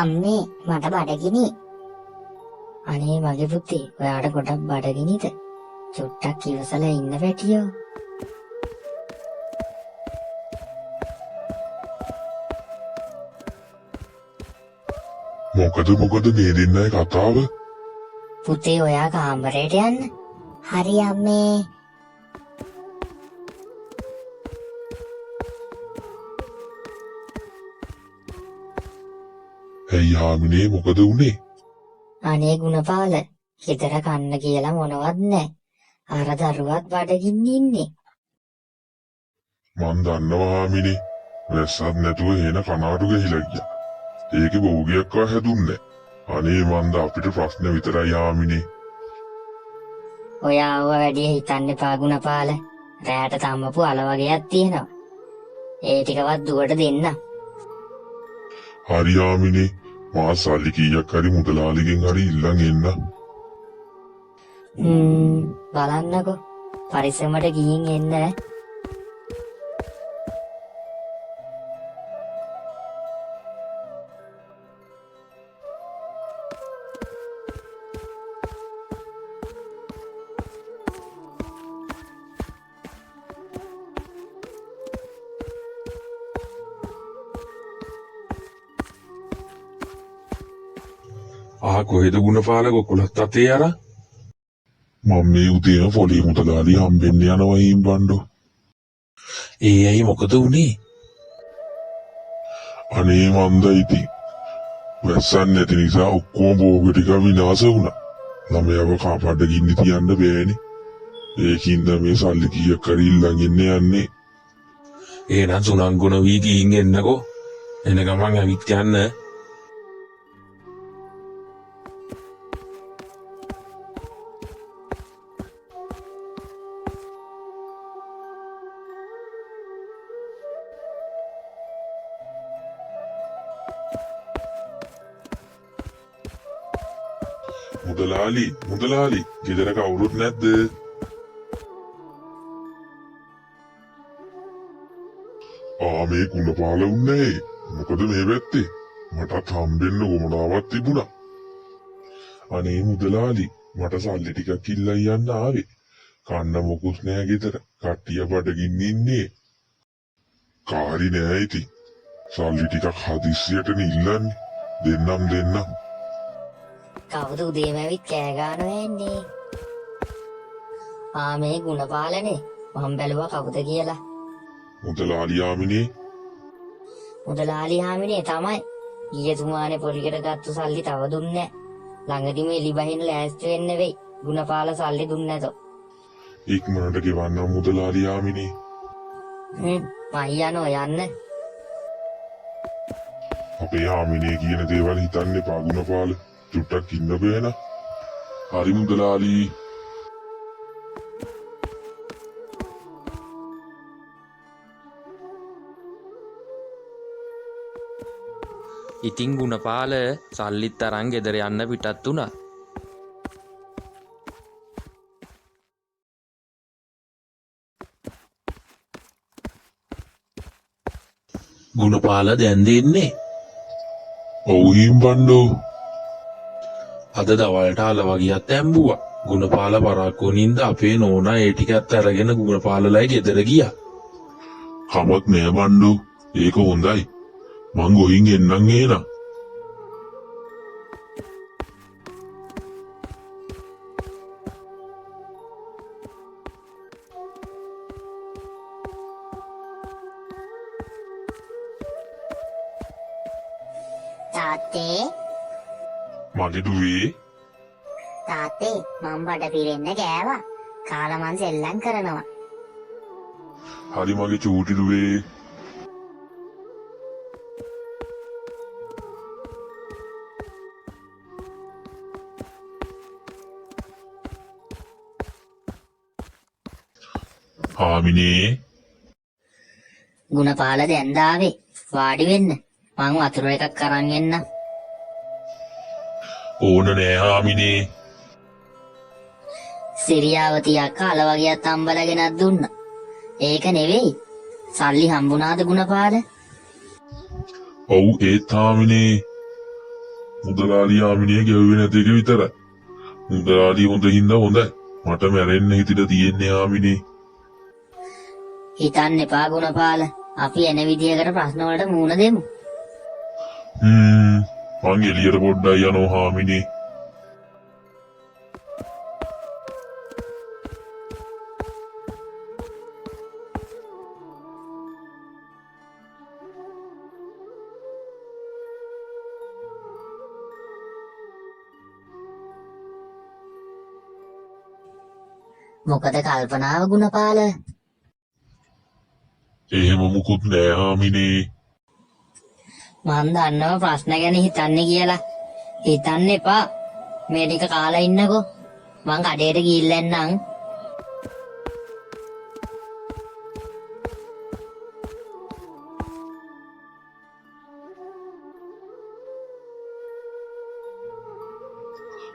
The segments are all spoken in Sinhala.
අම්මේ මට බඩගිනි. අනේ මගේ පුතේ ඔයාට ගොඩක් බඩගිනිද? චුට්ටක් ඉවසලා ඉන්න පැටියෝ. මොකද මේ දෙන්නයි කතාව? පුතේ ඔයා කාමරයට යන්න. හරි අම්මේ. ඇයි හාමිනේ මොකද උනේ? අනේ ගුණපාල හිතර කන්න කියලා මොනවත් නැහැ. අර දරුවත් බඩගින්න ඉන්නේ. මන් දන්නවා හාමිනේ. වැස්සක් නැතුව එන කනාටු ගහිලා ගියා. ඒකේ බෝගියක්වත් හැදුන්නේ නැහැ. අනේ මන්ද අපිට ප්‍රශ්න විතරයි හාමිනේ. ඔයා වැඩි හිතන්න එපා ගුණපාල. රැයට තම්මපු අල වගේක් තියෙනවා. ඒ ටිකවත් දුවට දෙන්න. හරි හාමිනේ. මා සල්ලි කීයක් හරි මුදලාලිගෙන් හරි ඉල්ලන් එන්න. බලන්නකෝ. පරිස්සමට ගිහින් එන්න. කොහෙද ගුණපාල කොකුලත් අතේ අරන්? මම මේ උදේම පොලි මුදලාලි හම්බෙන්න යනවා ඊම්බණ්ඩෝ. ඒ ඇයි මොකද උනේ? අනේ මන්ද ඉතින් වැස්සක් නැති නිසා ඔක්කොම බෝග ටික විනාශ වුණා. ළමයාව කාපඩ ගින්න තියන්න බෑනේ. ඒකින්ද මේ සල්ලි කීයක් හරි ඉල්ලන් යන්නේ. එහෙනම් සුනංගුණ වී ගිහින් එන්නකෝ. එන ගමන් ඇවිත් යන්න. මුදලාලි ගෙදර කවුරුත් නැද්ද? මේ ගුණපාල උන්නේ. මොකද මේ පැත්තේ මටත් හම්බෙන්න උවමනාවක් තිබුණා. අනේ මුදලාලි මට සල්ලි ටිකක් ඉල්ලන් යන්න ආවේ. කන්න මොකුත් නෑ ගෙදර. කට්ටිය බඩගින්න ඉන්නේ. කාරි නෑ ඉතින්. සල්ලි ටිකක් හදිස්සියට ඉල්ලන්නේ. දෙන්නම්. කවුද උදේම ඇවිත් කෑ ගන්නවා එන්නේ? මේ ගුණපාලනේ. මම බැලුවා කවුද කියලා. මුදලාලි යාමිනේ. මුදලාලි හාමිනේ තමයි. ඊයේ තුමානේ පොලිකට ගත්තු සල්ලි තව දුන්නේ නැහැ. ළඟදිම එලි බහින්න ලෑස්ති වෙන්න වෙයි. ගුණපාල සල්ලි දුන්නේ නැතෝ. ඉක්මනට ගෙවන්න මුදලාලි යාමිනේ. මම යන්න. අපේ යාමිනේ කියන දේවල් හිතන්න එපා ගුණපාල. චුට්ටක් ඉන්න බෑන. හරි මුදලාලි. ඉතින් ගුණපාල සල්ලිත් අරන් ගෙදර යන්න පිටත් වුණා. ගුණපාල දැන් දෙන්නේ. ඔව් ඊම්බණ්ඩෝ. අද දවල්ට අල වගේක් තැම්බුවා. ගුණපාල පරක්කුනින්ද අපේ නෝනා ඒ ටිකත් අරගෙන ගුණපාලලයි ගෙදර ගියා. කමක් නෑ බණ්ඩෝ. ඒක හොඳයි. මං ගොහින් එන්නම් එහෙනම්. තාත්තේ මගේ දුවේ. තාත්තේ මම බඩ පිරෙන්න කෑවා. කාලා මං සෙල්ලම් කරනවා. හරි මගේ චූටි දුවේ. හාමිනේ. ගුණපාල දැන් දාවේ. වාඩි වෙන්න. මං වතුර එකක් අරන් එන්නම්. ඕන නෑ හාමිනේ. සිරියාවති අක්කා අල වගේක් අම්බලගෙනත් දුන්නා. ඒක නෙවෙයි. සල්ලි හම්බුණාද ගුණපාල? ඔව් ඒත් හාමිනේ. මුදලාලි ආමිනිය ගෙව්වේ නැති එක විතරයි. මුදලාලි හොඳ හින්දා හොඳයි. මට මැරෙන්න හිතිලා තියෙන්නේ ආමිනේ. හිතන්න එපා ගුණපාල. අපි එන විදියකට ප්‍රශ්න වලට මුහුණ දෙමු. මං එළියට පොඩ්ඩක් යනවා හාමිනේ. මොකද කල්පනාව ගුණපාල? එහෙම මුකුත් නෑ හාමිනේ. මන් දන්නවා ප්‍රශ්න ගැන හිතන්නේ කියලා. හිතන්න එපා. මේ ටික කාලා ඉන්නකෝ. මං කඩේට ගිහිල්ලා එන්නම්.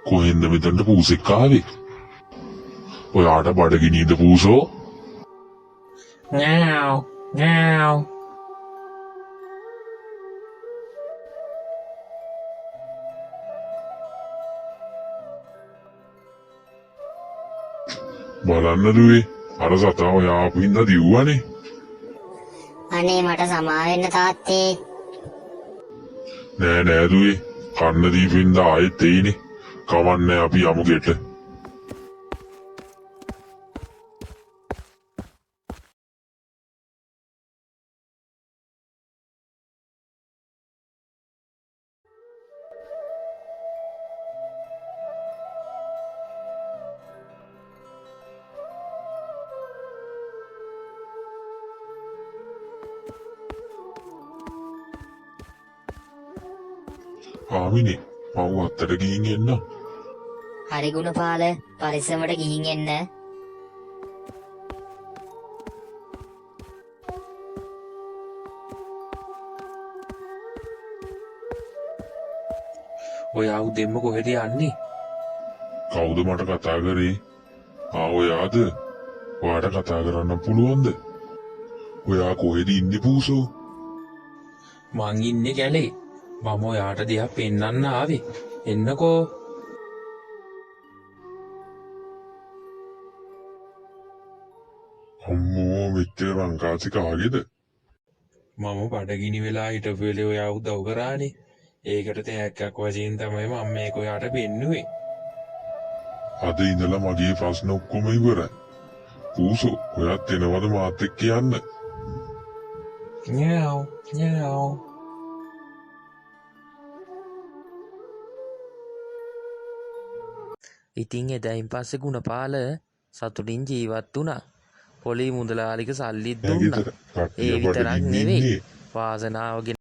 කොහෙන්ද මෙතනට පූසෙක් ආවේ? ඔයාට බඩගිනීද පූසෝ? Ngao, ngao. බලන්න දුවේ, අර සතා ඔයා ආපු හින්දා දිව්වනේ. අනේ මට සමා වෙන්න තාත්තේ. නෑ දුවේ, කන්න දීපු හින්දා ආයෙත් එයිනේ. කවන්නේ අපි යමු ගෙට. ආමිනේ, මම වත්තට ගිහින් එන්නම්. හරි ගුණපාල, පරිස්සමට ගිහින් එන්න. ඔයා උදෙන්ම කොහෙද යන්නේ? කවුද මට කතා කරේ? ඔයාද? ඔයාට කතා කරන්න පුළුවන්ද? ඔයා කොහෙද ඉන්නේ පූසෝ? මං ඉන්නේ කැලේ. මම ඔයාට දෙයක් පෙන්වන්න ආවේ. එන්නකෝ. අම්මෝ මෙච්චර රංකාසි කාගේද? මම බඩගිනි වෙලා හිටපු වෙලේ ඔයා උදව් කරානේ. ඒකට තෑග්ගක් වශයෙන් තමයි මම මේක ඔයාට පෙන්නුවේ. අද ඉඳලා මගේ ප්‍රශ්න ඔක්කොම ඉවරයි. පූසෝ, ඔයාත් එනවද මාත් එක්ක යන්න? Ngao, ngao. ඉතින් එදායින් පස්සේ ගුණපාල සතුටින් ජීවත් වුණා. පොලි මුදලාලික සල්ලිත් දුන්නා. ඒ විතරක් නෙවෙයි වාසනාවගෙන